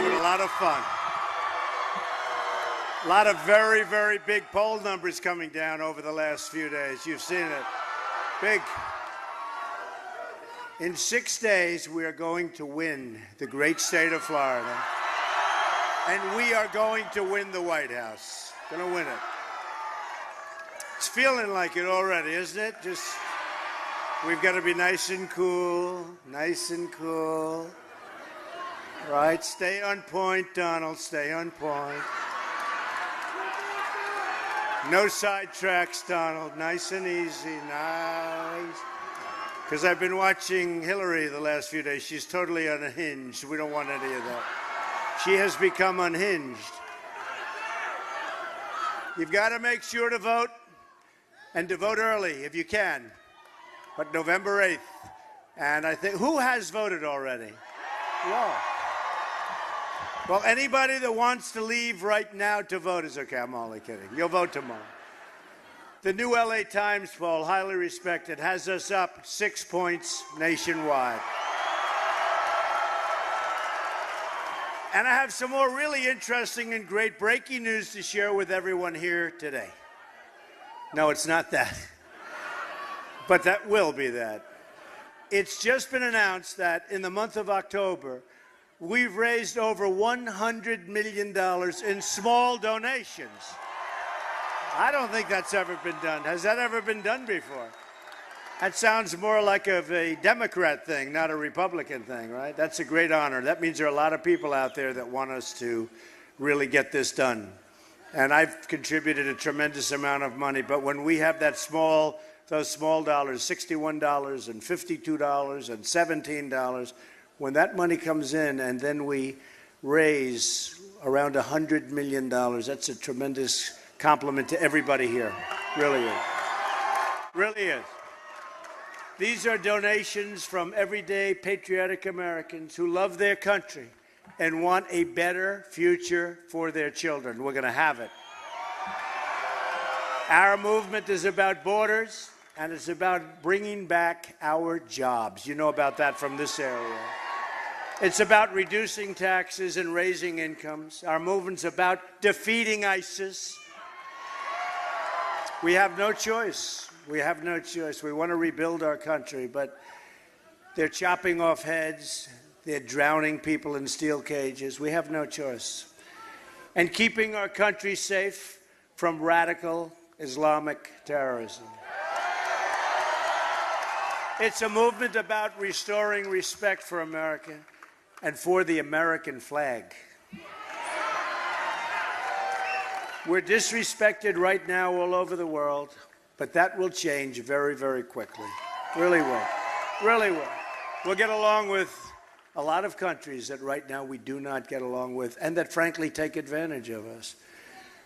having a lot of fun. A lot of very, very big poll numbers coming down over the last few days. You've seen it. Big. In 6 days, we are going to win the great state of Florida. And we are going to win the White House. Going to win it. It's feeling like it already, isn't it? Just, we've got to be nice and cool, nice and cool. Right? Stay on point, Donald. Stay on point. No sidetracks, Donald. Nice and easy. Nice. Because I've been watching Hillary the last few days. She's totally unhinged. We don't want any of that. She has become unhinged. You've got to make sure to vote, and to vote early if you can. But November 8th. And I think, who has voted already? Whoa. Well, anybody that wants to leave right now to vote is okay. I'm only kidding. You'll vote tomorrow. The new LA Times poll, highly respected, has us up 6 points nationwide. And I have some more really interesting and great breaking news to share with everyone here today. No, it's not that. But that will be that. It's just been announced that in the month of October, we've raised over $100 million in small donations. I don't think that's ever been done. Has that ever been done before? That sounds more like a Democrat thing, not a Republican thing, right? That's a great honor. That means there are a lot of people out there that want us to really get this done. And I've contributed a tremendous amount of money, but when we have those small dollars, $61 and $52 and $17, when that money comes in and then we raise around $100 million, that's a tremendous compliment to everybody here. Really is. Really is. These are donations from everyday patriotic Americans who love their country and want a better future for their children. We're going to have it. Our movement is about borders, and it's about bringing back our jobs. You know about that from this area. It's about reducing taxes and raising incomes. Our movement's about defeating ISIS. We have no choice. We have no choice. We want to rebuild our country, but they're chopping off heads. They're drowning people in steel cages. We have no choice. And keeping our country safe from radical Islamic terrorism. It's a movement about restoring respect for America and for the American flag. We're disrespected right now all over the world, but that will change very, very quickly. Really will. Really will. We'll get along with a lot of countries that right now we do not get along with and that frankly take advantage of us.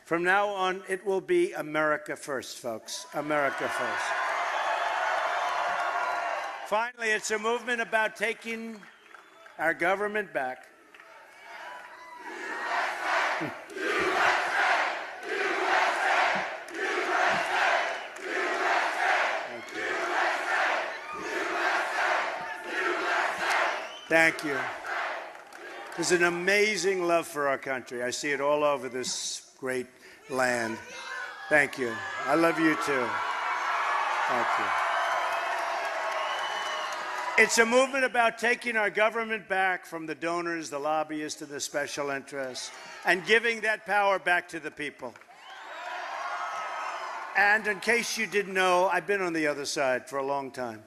From now on, it will be America first, folks. America first. Finally, it's a movement about taking our government back. Thank you. There's an amazing love for our country. I see it all over this great land. Thank you. I love you too. Thank you. It's a movement about taking our government back from the donors, the lobbyists, and the special interests, and giving that power back to the people. And in case you didn't know, I've been on the other side for a long time.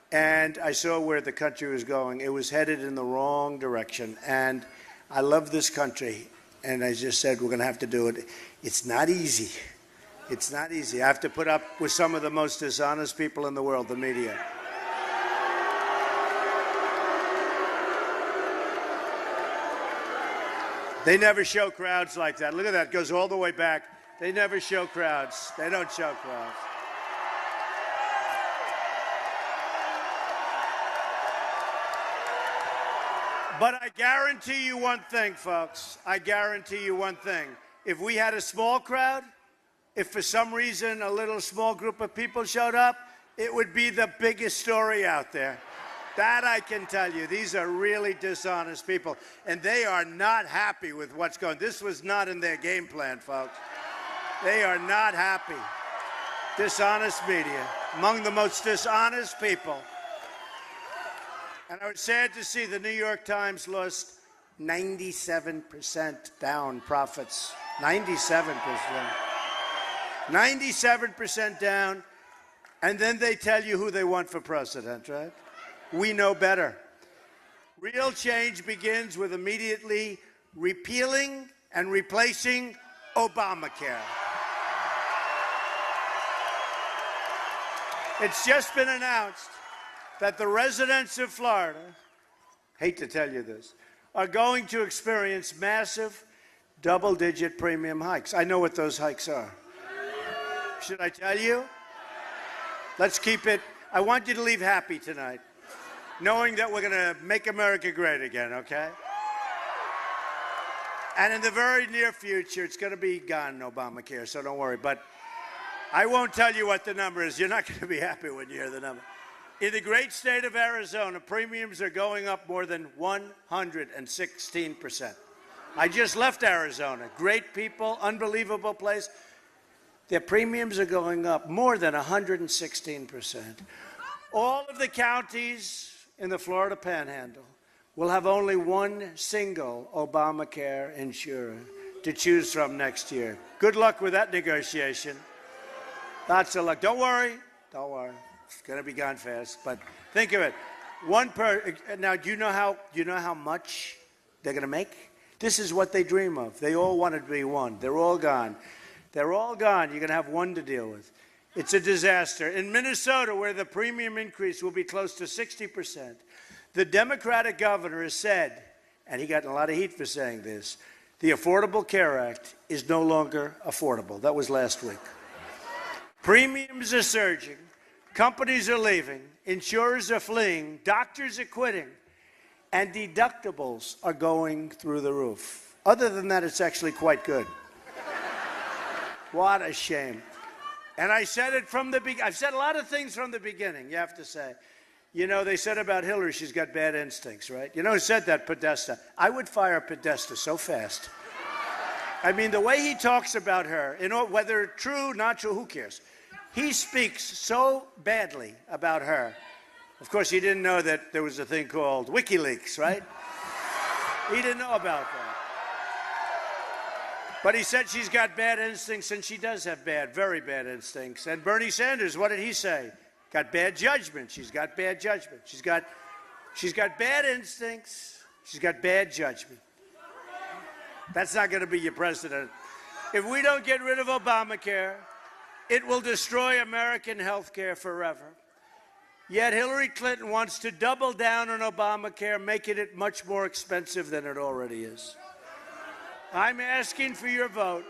And I saw where the country was going. It was headed in the wrong direction. And I love this country. And I just said, we're going to have to do it. It's not easy. It's not easy. I have to put up with some of the most dishonest people in the world, the media. They never show crowds like that. Look at that. It goes all the way back. They never show crowds. They don't show crowds. But I guarantee you one thing, folks. I guarantee you one thing. If we had a small crowd, if for some reason a little small group of people showed up, it would be the biggest story out there. That I can tell you. These are really dishonest people, and they are not happy with what's going on. This was not in their game plan, folks. They are not happy. Dishonest media, among the most dishonest people. And I was sad to see the New York Times lost 97% down profits. 97%. 97% down. And then they tell you who they want for president, right? We know better. Real change begins with immediately repealing and replacing Obamacare. It's just been announced that the residents of Florida, hate to tell you this, are going to experience massive double-digit premium hikes. I know what those hikes are. Should I tell you? Let's keep it. I want you to leave happy tonight, knowing that we're going to make America great again, okay? And in the very near future, it's going to be gone, Obamacare, so don't worry. But I won't tell you what the number is. You're not going to be happy when you hear the number. In the great state of Arizona, premiums are going up more than 116%. I just left Arizona. Great people, unbelievable place. Their premiums are going up more than 116%. All of the counties in the Florida Panhandle will have only one single Obamacare insurer to choose from next year. Good luck with that negotiation. Lots of luck. Don't worry. Don't worry. It's going to be gone fast. But think of it. Now, do you know how much they're going to make? This is what they dream of. They all wanted to be one. They're all gone. They're all gone. You're going to have one to deal with. It's a disaster. In Minnesota, where the premium increase will be close to 60%, the Democratic governor has said, and he got a lot of heat for saying this, the Affordable Care Act is no longer affordable. That was last week. Premiums are surging. Companies are leaving. Insurers are fleeing. Doctors are quitting. And deductibles are going through the roof. Other than that, it's actually quite good. What a shame. And I said it from the beginning. I've said a lot of things from the beginning, you have to say. You know, they said about Hillary, she's got bad instincts, right? You know who said that? Podesta. I would fire Podesta so fast. I mean, the way he talks about her, you know, whether true, not true, who cares? He speaks so badly about her. Of course, he didn't know that there was a thing called WikiLeaks, right? He didn't know about that. But he said she's got bad instincts, and she does have very bad instincts. And Bernie Sanders, what did he say? Got bad judgment. She's got bad judgment. She's got bad instincts. She's got bad judgment. That's not going to be your president. If we don't get rid of Obamacare, it will destroy American health care forever. Yet Hillary Clinton wants to double down on Obamacare, making it much more expensive than it already is. I'm asking for your vote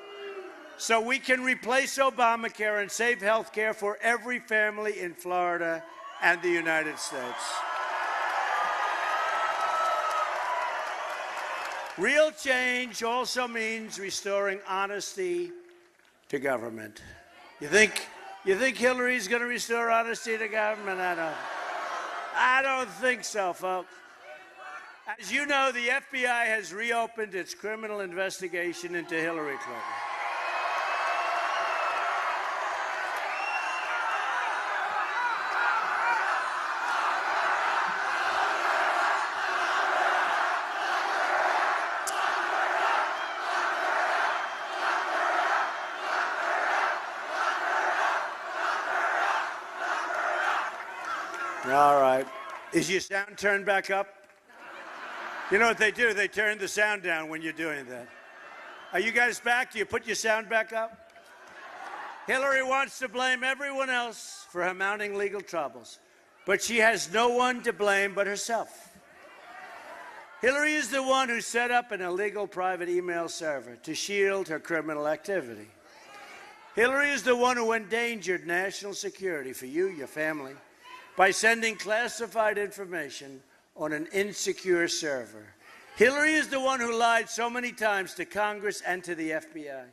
so we can replace Obamacare and save health care for every family in Florida and the United States. Real change also means restoring honesty to government. You think Hillary's going to restore honesty to government? I don't think so, folks. As you know, the FBI has reopened its criminal investigation into Hillary Clinton. All right. Is your sound turned back up? You know what they do? They turn the sound down when you're doing that. Are you guys back? Do you put your sound back up? Hillary wants to blame everyone else for her mounting legal troubles, but she has no one to blame but herself. Hillary is the one who set up an illegal private email server to shield her criminal activity. Hillary is the one who endangered national security for you, your family, by sending classified information on an insecure server. Hillary is the one who lied so many times to Congress and to the FBI.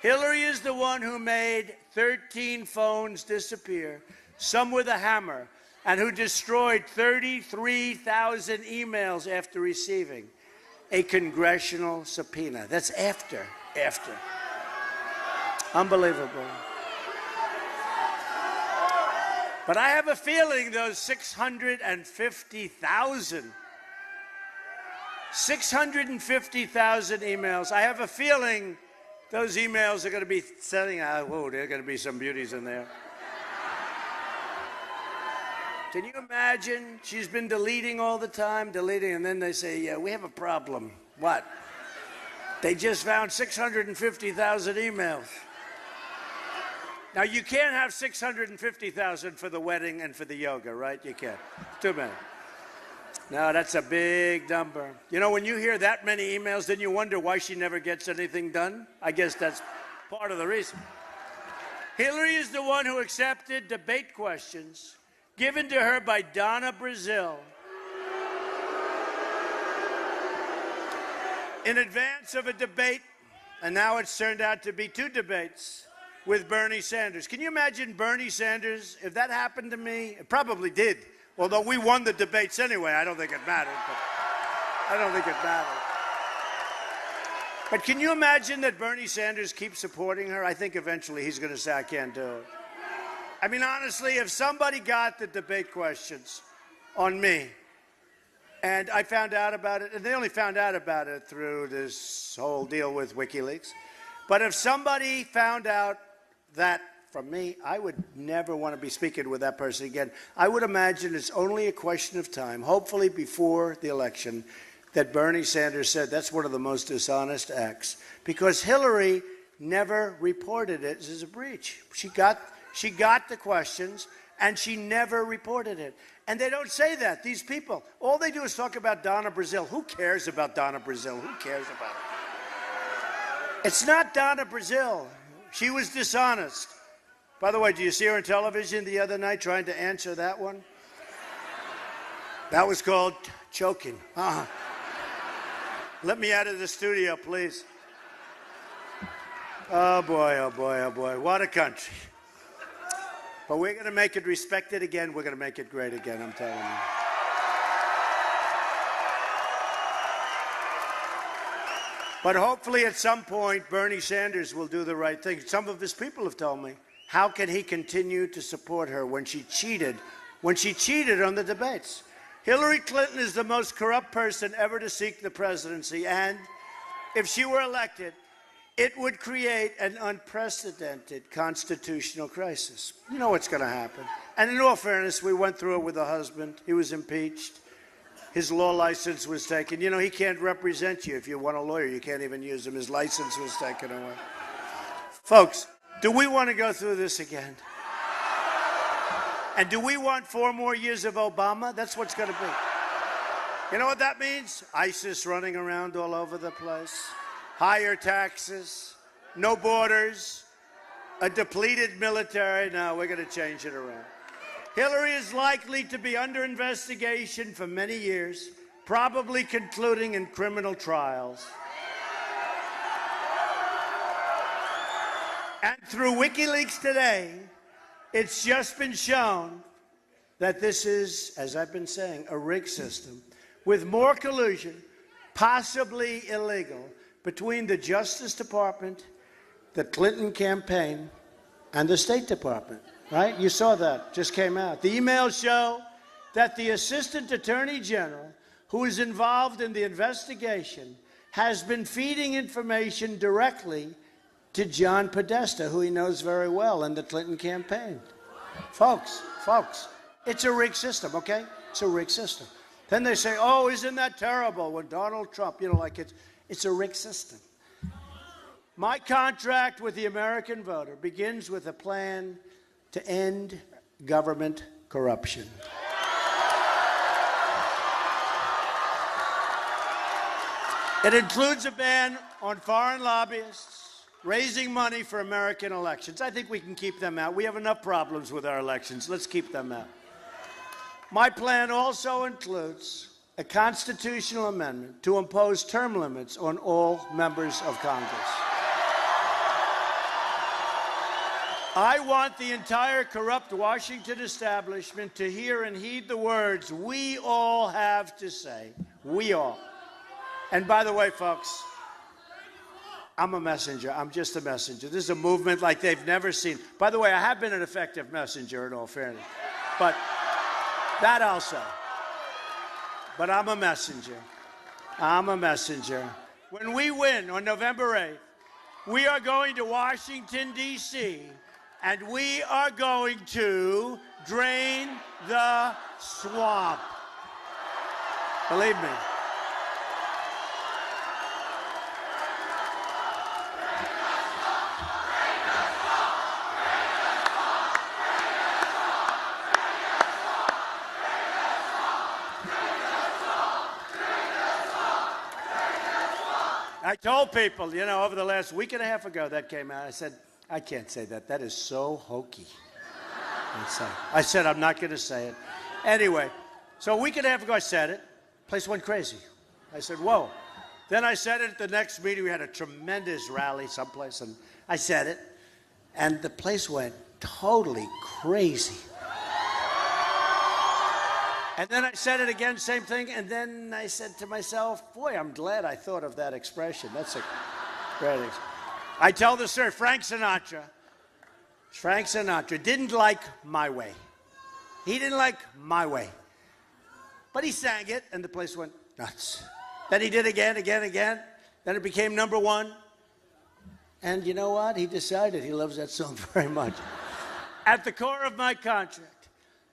Hillary is the one who made 13 phones disappear, some with a hammer, and who destroyed 33,000 emails after receiving a congressional subpoena. That's after. Unbelievable. But I have a feeling those 650,000 emails, I have a feeling those emails are going to be sending out, whoa, there are going to be some beauties in there. Can you imagine? She's been deleting all the time, and then they say, yeah, we have a problem. What? They just found 650,000 emails. Now, you can't have 650,000 for the wedding and for the yoga, right? You can't. Too many. No, that's a big number. You know, when you hear that many emails, then you wonder why she never gets anything done. I guess that's part of the reason. Hillary is the one who accepted debate questions given to her by Donna Brazile in advance of a debate, and now it's turned out to be 2 debates with Bernie Sanders. Can you imagine Bernie Sanders? If that happened to me, it probably did. Although we won the debates anyway, I don't think it mattered. But can you imagine that Bernie Sanders keeps supporting her? I think eventually he's going to say, I can't do it. I mean, honestly, if somebody got the debate questions on me, and I found out about it, and they only found out about it through this whole deal with WikiLeaks, but if somebody found out that from me, I would never want to be speaking with that person again. I would imagine it's only a question of time, hopefully before the election, that Bernie Sanders said that's one of the most dishonest acts, because Hillary never reported it as a breach. She got the questions, and she never reported it. And they don't say that, these people. All they do is talk about Donna Brazile. Who cares about Donna Brazile? Who cares about it? It's not Donna Brazile. She was dishonest. By the way, do you see her on television the other night trying to answer that one? That was called choking. Let me out of the studio, please. Oh, boy, oh, boy, oh, boy. What a country. But we're going to make it respected again. We're going to make it great again, I'm telling you. But hopefully at some point, Bernie Sanders will do the right thing. Some of his people have told me, how can he continue to support her when she cheated on the debates? Hillary Clinton is the most corrupt person ever to seek the presidency, and if she were elected, it would create an unprecedented constitutional crisis. You know what's going to happen. And in all fairness, we went through it with the husband. He was impeached. His law license was taken. You know, he can't represent you. If you want a lawyer, you can't even use him. His license was taken away. Folks, do we want to go through this again? And do we want 4 more years of Obama? That's what's going to be. You know what that means? ISIS running around all over the place. Higher taxes, no borders, a depleted military. No, we're going to change it around. Hillary is likely to be under investigation for many years, probably concluding in criminal trials. And through WikiLeaks today, it's just been shown that this is, as I've been saying, a rigged system with more collusion, possibly illegal, between the Justice Department, the Clinton campaign, and the State Department, right? You saw that, just came out. The emails show that the Assistant Attorney General, who is involved in the investigation, has been feeding information directly to John Podesta, who he knows very well, in the Clinton campaign. Folks, it's a rigged system, okay? It's a rigged system. Then they say, oh, isn't that terrible when Donald Trump, you know, like it's a rigged system. My contract with the American voter begins with a plan to end government corruption. It includes a ban on foreign lobbyists raising money for American elections. I think we can keep them out. We have enough problems with our elections. Let's keep them out. My plan also includes a constitutional amendment to impose term limits on all members of Congress. I want the entire corrupt Washington establishment to hear and heed the words we all have to say. We all. And by the way, folks, I'm a messenger. I'm just a messenger. This is a movement like they've never seen. By the way, I have been an effective messenger in all fairness. But that I'll say. But I'm a messenger. I'm a messenger. When we win on November 8th, we are going to Washington, D.C., and we are going to drain the swamp. Believe me. I told people, you know, over the last week and a half ago that came out, I said, I can't say that. That is so hokey. I said, I'm not going to say it. Anyway, so a week and a half ago, I said it. Place went crazy. I said, whoa. Then I said it at the next meeting. We had a tremendous rally someplace, and I said it. And the place went totally crazy. And then I said it again, same thing, and then I said to myself, boy, I'm glad I thought of that expression. That's a great expression. I tell the story, Frank Sinatra didn't like My Way. He didn't like My Way. But he sang it, and the place went nuts. Then he did again. Then it became number one. And you know what? He decided he loves that song very much. At the core of my contract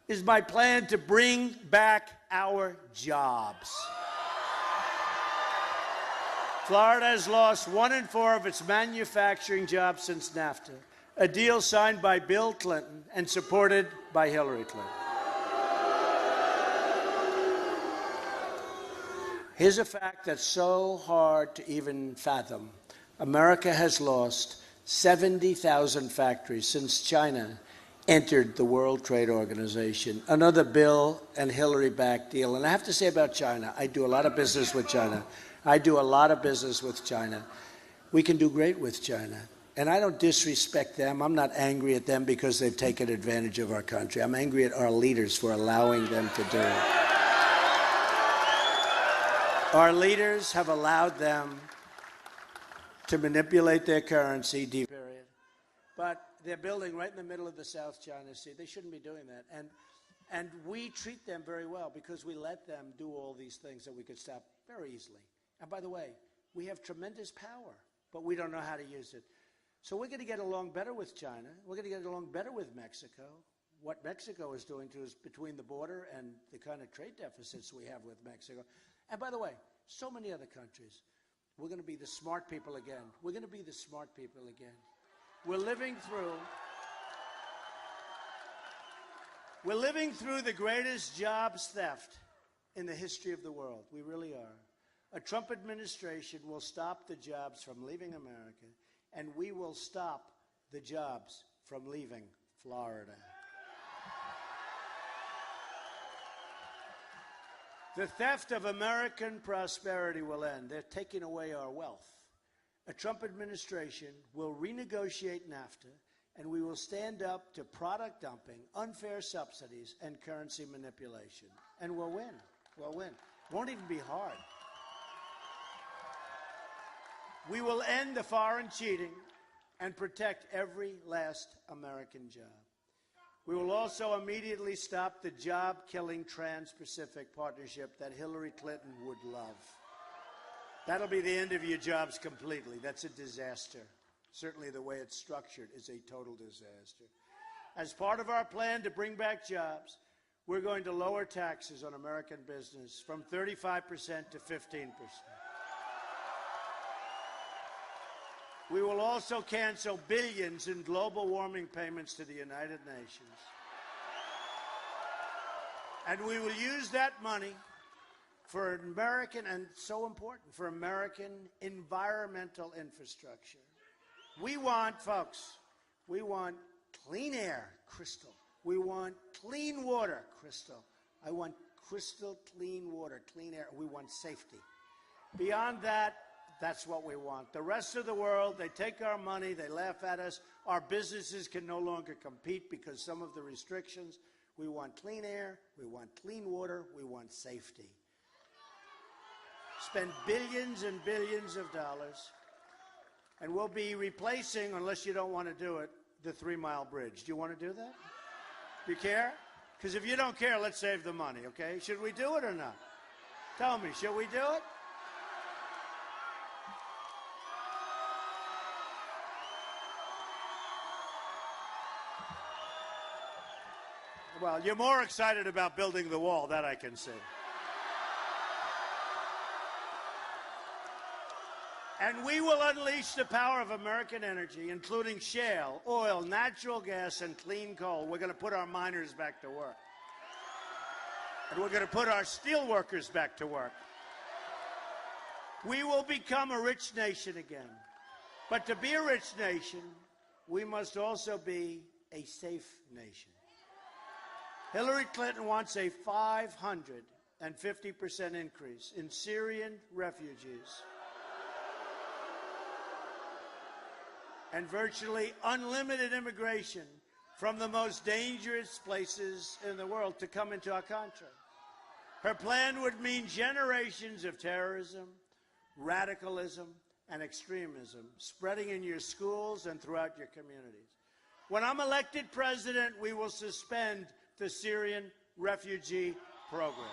is my plan to bring back our jobs. Florida has lost 1 in 4 of its manufacturing jobs since NAFTA, a deal signed by Bill Clinton and supported by Hillary Clinton. Here's a fact that's so hard to even fathom. America has lost 70,000 factories since China entered the World Trade Organization, another Bill and Hillary-backed deal. And I have to say about China, I do a lot of business with China. We can do great with China. And I don't disrespect them. I'm not angry at them because they've taken advantage of our country. I'm angry at our leaders for allowing them to do it. Our leaders have allowed them to manipulate their currency, period. But they're building right in the middle of the South China Sea. They shouldn't be doing that. And we treat them very well because we let them do all these things that we could stop very easily. And by the way, we have tremendous power, but we don't know how to use it. So we're going to get along better with China. We're going to get along better with Mexico. What Mexico is doing to us between the border and the kind of trade deficits we have with Mexico. And by the way, so many other countries. We're going to be the smart people again. We're going to be the smart people again. We're living through the greatest jobs theft in the history of the world. We really are. A Trump administration will stop the jobs from leaving America, and we will stop the jobs from leaving Florida. The theft of American prosperity will end. They're taking away our wealth. A Trump administration will renegotiate NAFTA, and we will stand up to product dumping, unfair subsidies, and currency manipulation. And we'll win. We'll win. It won't even be hard. We will end the foreign cheating and protect every last American job. We will also immediately stop the job-killing Trans-Pacific Partnership that Hillary Clinton would love. That'll be the end of your jobs completely. That's a disaster. Certainly the way it's structured is a total disaster. As part of our plan to bring back jobs, we're going to lower taxes on American business from 35% to 15%. We will also cancel billions in global warming payments to the United Nations. And we will use that money for American, and so important, for American environmental infrastructure. We want, folks, we want clean air, crystal. We want clean water, crystal. I want crystal clean water, clean air. We want safety. Beyond that, That's what we want. The rest of the world, they take our money, they laugh at us. Our businesses can no longer compete because some of the restrictions. We want clean air, we want clean water, we want safety. Spend billions and billions of dollars, and we'll be replacing, unless you don't want to do it, the 3-mile bridge. Do you want to do that? You care? Because if you don't care, let's save the money, okay? Should we do it or not? Tell me, should we do it? Well, you're more excited about building the wall, that I can see. And we will unleash the power of American energy, including shale, oil, natural gas, and clean coal. We're going to put our miners back to work. And we're going to put our steel workers back to work. We will become a rich nation again. But to be a rich nation, we must also be a safe nation. Hillary Clinton wants a 550% increase in Syrian refugees and virtually unlimited immigration from the most dangerous places in the world to come into our country. Her plan would mean generations of terrorism, radicalism, and extremism spreading in your schools and throughout your communities. When I'm elected president, we will suspend the Syrian refugee program.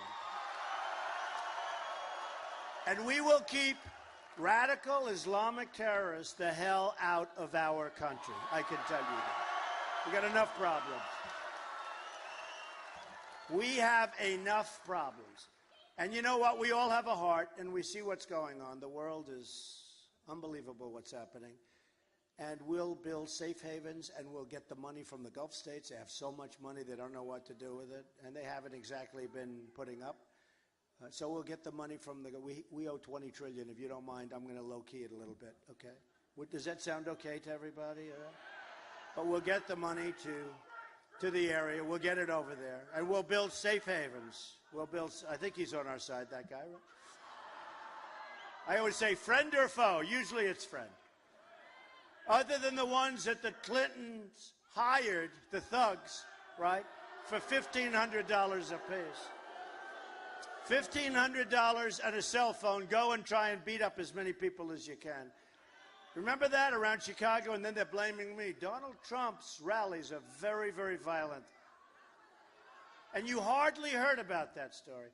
And we will keep radical Islamic terrorists the hell out of our country. I can tell you that. We got enough problems. We have enough problems. And you know what? We all have a heart, and we see what's going on. The world is unbelievable what's happening. And we'll build safe havens, and we'll get the money from the Gulf states. They have so much money, they don't know what to do with it, and they haven't exactly been putting up. So we'll get the money from the, we owe $20 trillion. If you don't mind, I'm going to low-key it a little bit, okay? Does that sound okay to everybody? But we'll get the money to the area. We'll get it over there, and we'll build safe havens. We'll build, I think he's on our side, that guy, right? I always say friend or foe. Usually it's friend. Other than the ones that the Clintons hired, the thugs, right, for $1,500 apiece. $1,500 and a cell phone. Go and try and beat up as many people as you can. Remember that around Chicago? And then they're blaming me. Donald Trump's rallies are very, very violent. And you hardly heard about that story.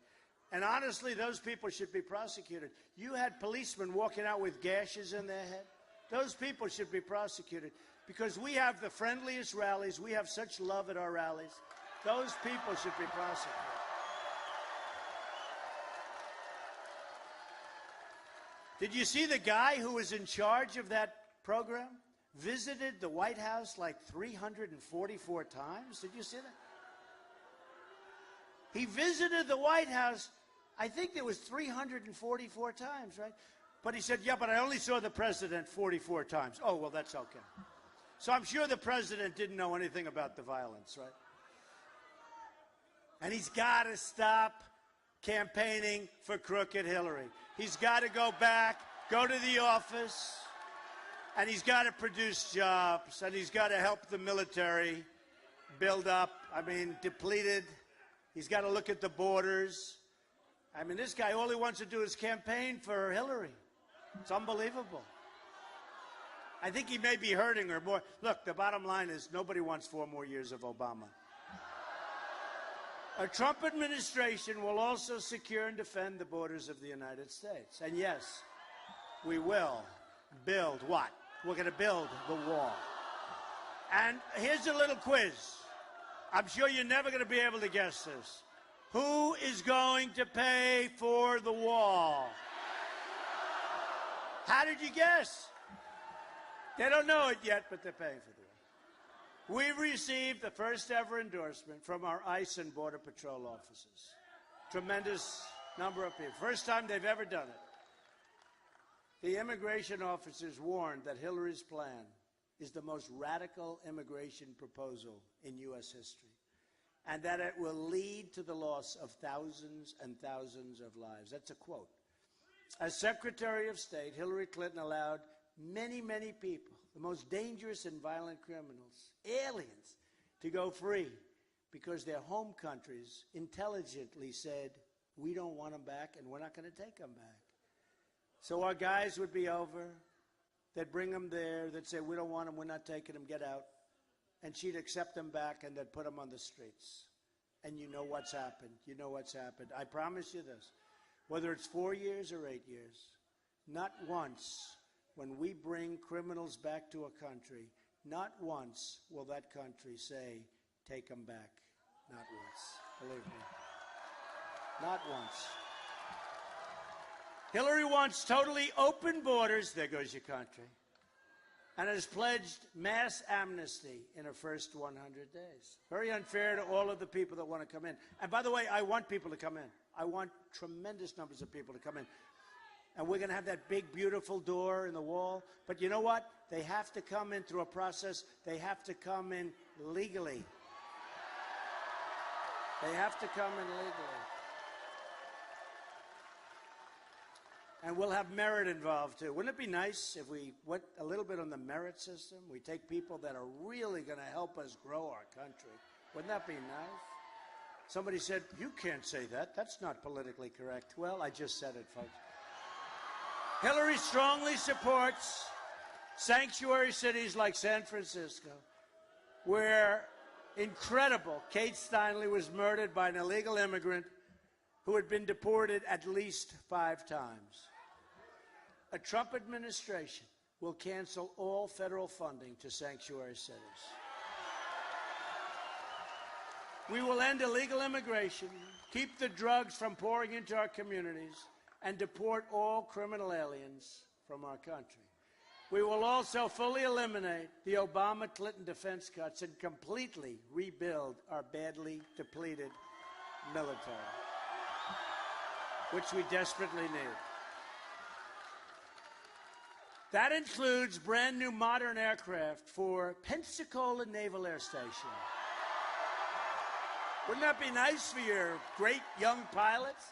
And honestly, those people should be prosecuted. You had policemen walking out with gashes in their head. Those people should be prosecuted because we have the friendliest rallies. We have such love at our rallies. Those people should be prosecuted. Did you see the guy who was in charge of that program? Visited the White House like 344 times? Did you see that? He visited the White House, I think there was 344 times, right? But he said, yeah, but I only saw the president 44 times. Oh, well, that's okay. So I'm sure the president didn't know anything about the violence, right? And he's got to stop campaigning for crooked Hillary. He's got to go back, go to the office, and he's got to produce jobs, and he's got to help the military build up, depleted. He's got to look at the borders. This guy, all he wants to do is campaign for Hillary. It's unbelievable. I think he may be hurting her more. Look, the bottom line is nobody wants 4 more years of Obama. A Trump administration will also secure and defend the borders of the United States. And yes, we will build what? We're going to build the wall. And here's a little quiz. I'm sure you're never going to be able to guess this. Who is going to pay for the wall? How did you guess? They don't know it yet, but they're paying for the wall. We've received the first ever endorsement from our ICE and Border Patrol officers. Tremendous number of people. First time they've ever done it. The immigration officers warned that Hillary's plan is the most radical immigration proposal in U.S. history, and that it will lead to the loss of thousands and thousands of lives. That's a quote As Secretary of State, Hillary Clinton allowed many, many people, the most dangerous and violent criminals, aliens, to go free because their home countries intelligently said, we don't want them back and we're not going to take them back. So our guys would be over, they'd bring them there, they'd say, we don't want them, we're not taking them, get out. And she'd accept them back and they'd put them on the streets. And you know what's happened. You know what's happened. I promise you this. Whether it's 4 years or 8 years, not once, when we bring criminals back to a country, not once will that country say, take them back. Not once. Believe me. Not once. Hillary wants totally open borders. There goes your country. And has pledged mass amnesty in her first 100 days. Very unfair to all of the people that want to come in. And by the way, I want people to come in. I want tremendous numbers of people to come in. And we're going to have that big, beautiful door in the wall. But you know what? They have to come in through a process. They have to come in legally. They have to come in legally. And we'll have merit involved, too. Wouldn't it be nice if we went a little bit on the merit system? We take people that are really going to help us grow our country. Wouldn't that be nice? Somebody said, you can't say that. That's not politically correct. Well, I just said it, folks. Hillary strongly supports sanctuary cities like San Francisco, where incredible Kate Steinle was murdered by an illegal immigrant who had been deported at least 5 times. A Trump administration will cancel all federal funding to sanctuary cities. We will end illegal immigration, keep the drugs from pouring into our communities, and deport all criminal aliens from our country. We will also fully eliminate the Obama-Clinton defense cuts and completely rebuild our badly depleted military, which we desperately need. That includes brand new modern aircraft for Pensacola Naval Air Station. Wouldn't that be nice for your great young pilots?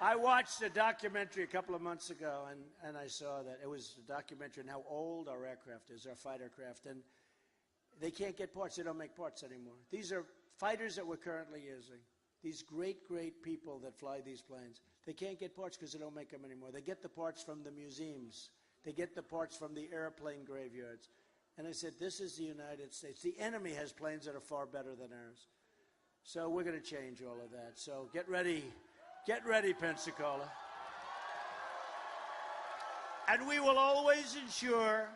I watched a documentary a couple of months ago, and I saw that. It was a documentary on how old our aircraft is, our fighter craft, and they can't get parts. They don't make parts anymore. These are fighters that we're currently using. These great, great people that fly these planes, they can't get parts because they don't make them anymore. They get the parts from the museums. They get the parts from the airplane graveyards. And I said, this is the United States. The enemy has planes that are far better than ours. So we're going to change all of that. So get ready. Get ready, Pensacola. And we will always ensure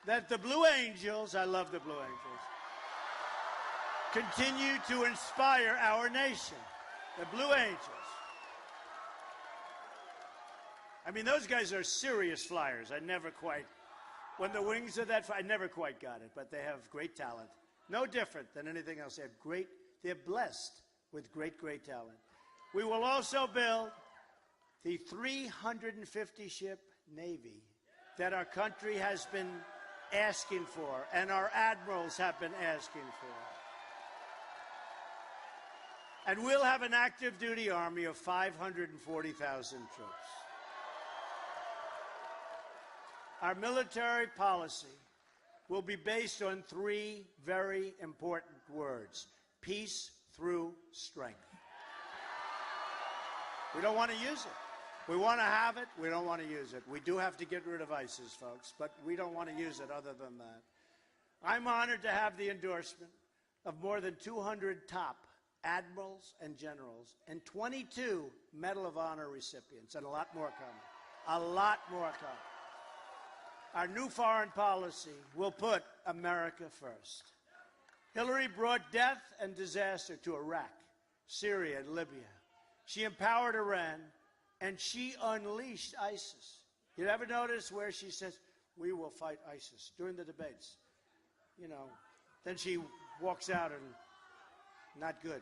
that the Blue Angels, I love the Blue Angels, continue to inspire our nation. The Blue Angels. I mean, those guys are serious flyers. I never quite, when the wings are that, I never quite got it, but they have great talent. No different than anything else. They're blessed with great, great talent. We will also build the 350-ship Navy that our country has been asking for, and our admirals have been asking for. And we'll have an active duty army of 540,000 troops. Our military policy will be based on 3 very important words: peace through strength. We don't want to use it. We want to have it. We don't want to use it. We do have to get rid of ISIS, folks, but we don't want to use it other than that. I'm honored to have the endorsement of more than 200 top admirals and generals and 22 Medal of Honor recipients, and a lot more coming. A lot more coming. Our new foreign policy will put America first. Hillary brought death and disaster to Iraq, Syria, and Libya. She empowered Iran, and she unleashed ISIS. You ever notice where she says, we will fight ISIS during the debates? You know, then she walks out and not good.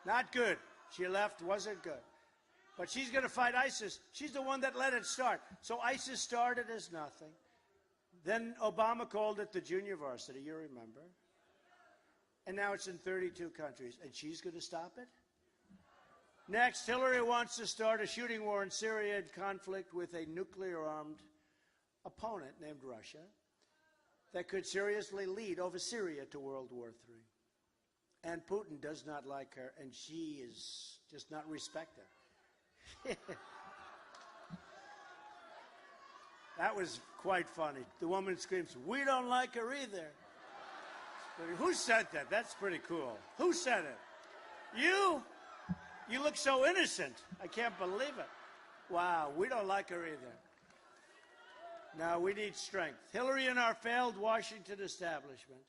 Not good. She left, wasn't good. But she's going to fight ISIS. She's the one that let it start. So ISIS started as nothing. Then Obama called it the junior varsity, you remember. And now it's in 32 countries. And she's going to stop it? Next, Hillary wants to start a shooting war in Syria in conflict with a nuclear-armed opponent named Russia that could seriously lead over Syria to World War III. And Putin does not like her, and she is just not respect her. That was quite funny. The woman screams, "We don't like her either." Who said that? That's pretty cool. Who said it? You? You look so innocent. I can't believe it. Wow, we don't like her either. No, we need strength. Hillary and our failed Washington establishment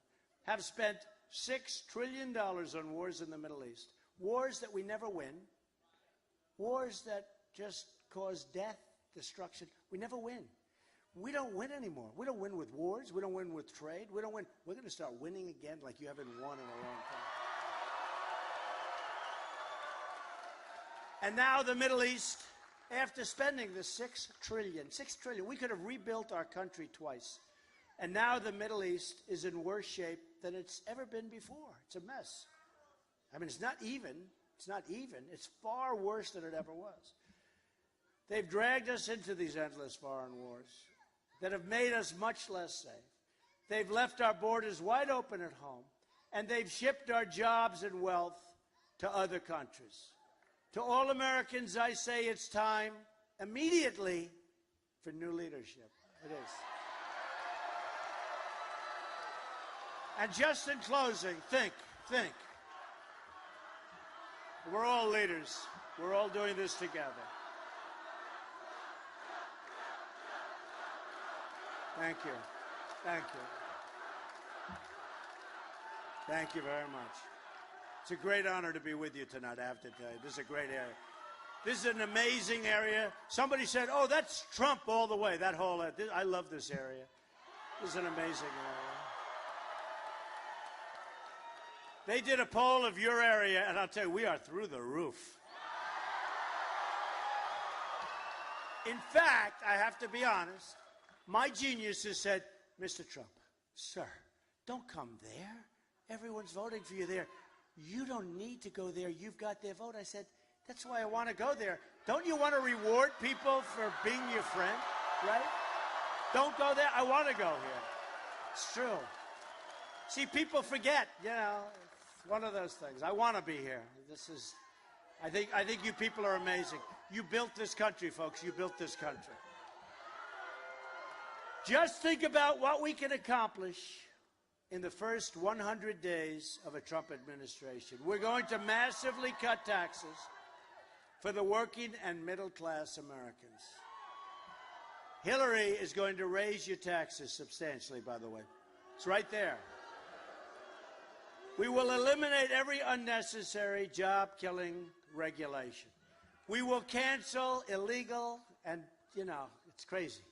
have spent $6 trillion on wars in the Middle East. Wars that we never win. Wars that just cause death, destruction. We never win. We don't win anymore. We don't win with wars. We don't win with trade. We don't win. We're going to start winning again like you haven't won in a long time. And now the Middle East, after spending the $6 trillion, we could have rebuilt our country twice. And now the Middle East is in worse shape than it's ever been before. It's a mess. I mean, it's not even. It's not even. It's far worse than it ever was. They've dragged us into these endless foreign wars that have made us much less safe. They've left our borders wide open at home, and they've shipped our jobs and wealth to other countries. To all Americans, I say it's time immediately for new leadership. It is. And just in closing, think. We're all leaders. We're all doing this together. Thank you. Thank you. Thank you very much. It's a great honor to be with you tonight, I have to tell you. This is a great area. This is an amazing area. Somebody said, "Oh, that's Trump all the way." That whole, I love this area. This is an amazing area. They did a poll of your area, and I'll tell you, we are through the roof. In fact, I have to be honest, my geniuses said, "Mr. Trump, sir, don't come there. Everyone's voting for you there. You don't need to go there. You've got their vote." I said, "That's why I want to go there. Don't you want to reward people for being your friend, right? Don't go there. I want to go here." It's true. See, people forget, it's one of those things. I want to be here. I think you people are amazing. You built this country, folks. You built this country. Just think about what we can accomplish in the first 100 days of a Trump administration. We're going to massively cut taxes for the working and middle-class Americans. Hillary is going to raise your taxes substantially, by the way. It's right there. We will eliminate every unnecessary job-killing regulation. We will cancel illegal, and, it's crazy,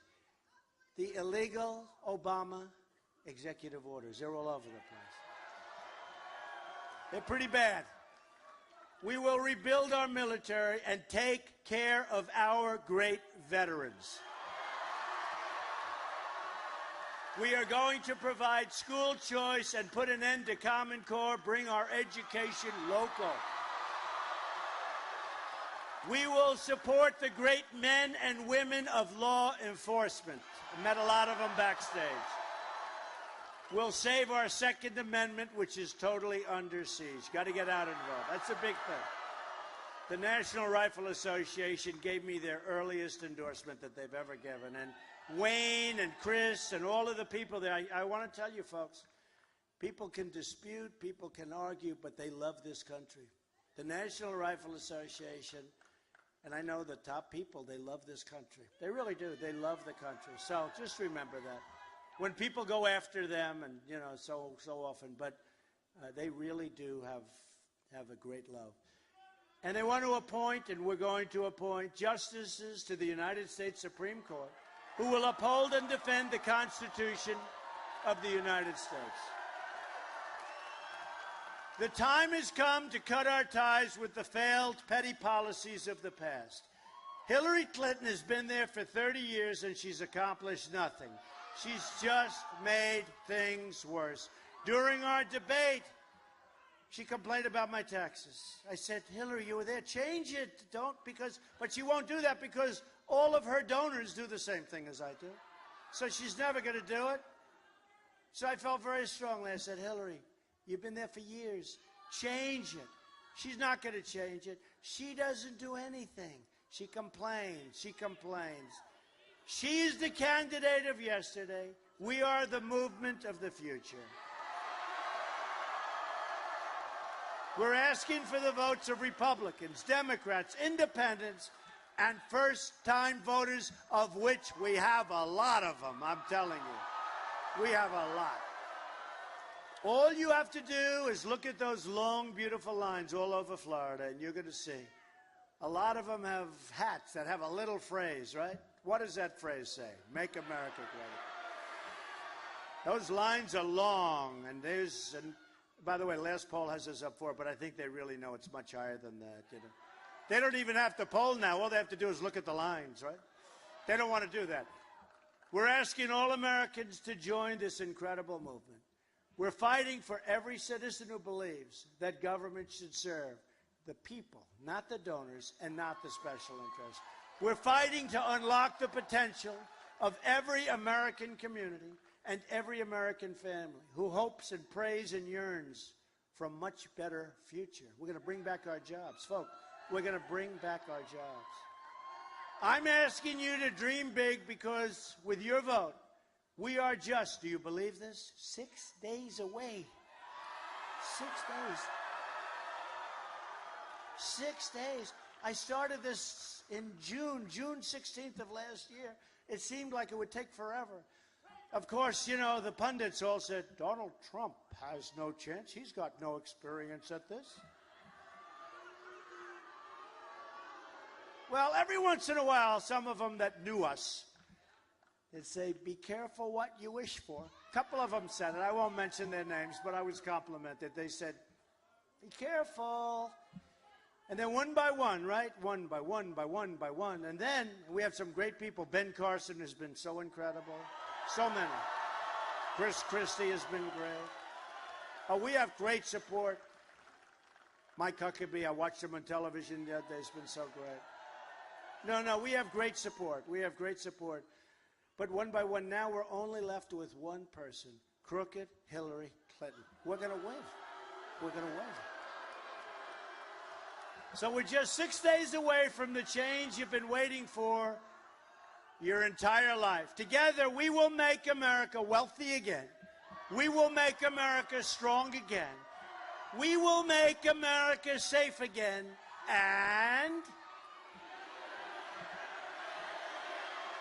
the illegal Obama executive orders. They're all over the place. They're pretty bad. We will rebuild our military and take care of our great veterans. We are going to provide school choice and put an end to Common Core, bring our education local. We will support the great men and women of law enforcement. I met a lot of them backstage. We'll save our Second Amendment, which is totally under siege. Got to get out and vote. That's a big thing. The National Rifle Association gave me their earliest endorsement that they've ever given. And Wayne and Chris and all of the people there, I want to tell you, folks, people can dispute, people can argue, but they love this country. The National Rifle Association, and I know the top people, they love this country. They really do. They love the country. So just remember that. When people go after them, and so often, but they really do have a great love. And they want to appoint, and we're going to appoint, justices to the United States Supreme Court who will uphold and defend the Constitution of the United States. The time has come to cut our ties with the failed petty policies of the past. Hillary Clinton has been there for 30 years, and she's accomplished nothing. She's just made things worse. During our debate, She complained about my taxes. I said, Hillary, you were there. Change it. Don't, because, but she won't do that because all of her donors do the same thing as I do. So she's never going to do it. So I felt very strongly. I said, Hillary, you've been there for years. Change it. She's not going to change it. She doesn't do anything. She complains. She complains. She's the candidate of yesterday. We are the movement of the future. We're asking for the votes of Republicans, Democrats, independents, and first-time voters, of which we have a lot of them, I'm telling you. We have a lot. All you have to do is look at those long, beautiful lines all over Florida, and you're going to see. A lot of them have hats that have a little phrase, right? What does that phrase say? Make America great. Those lines are long, and there's... By the way, last poll has us up 4, but I think they really know it's much higher than that. You know? They don't even have to poll now. All they have to do is look at the lines, right? They don't want to do that. We're asking all Americans to join this incredible movement. We're fighting for every citizen who believes that government should serve the people, not the donors, and not the special interests. We're fighting to unlock the potential of every American community and every American family who hopes and prays and yearns for a much better future. We're going to bring back our jobs. Folks, we're going to bring back our jobs. I'm asking you to dream big because with your vote, we are just, do you believe this? 6 days away. 6 days. 6 days. I started this in June 16th of last year. It seemed like it would take forever. Of course, you know, the pundits all said, Donald Trump has no chance. He's got no experience at this. Well, every once in a while, some of them that knew us, they'd say, be careful what you wish for. A couple of them said it. I won't mention their names, but I was complimented. They said, be careful. And then one by one, right? One by one, by one, by one. And then we have some great people. Ben Carson has been so incredible. So many. Chris Christie has been great. Oh, we have great support. Mike Huckabee, I watched him on television the other day. He's been so great. No, we have great support. We have great support. But one by one, now we're only left with one person, crooked Hillary Clinton. We're going to win. We're going to win. So we're just 6 days away from the change you've been waiting for your entire life. Together, we will make America wealthy again. We will make America strong again. We will make America safe again. And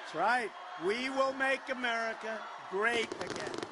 that's right. We will make America great again.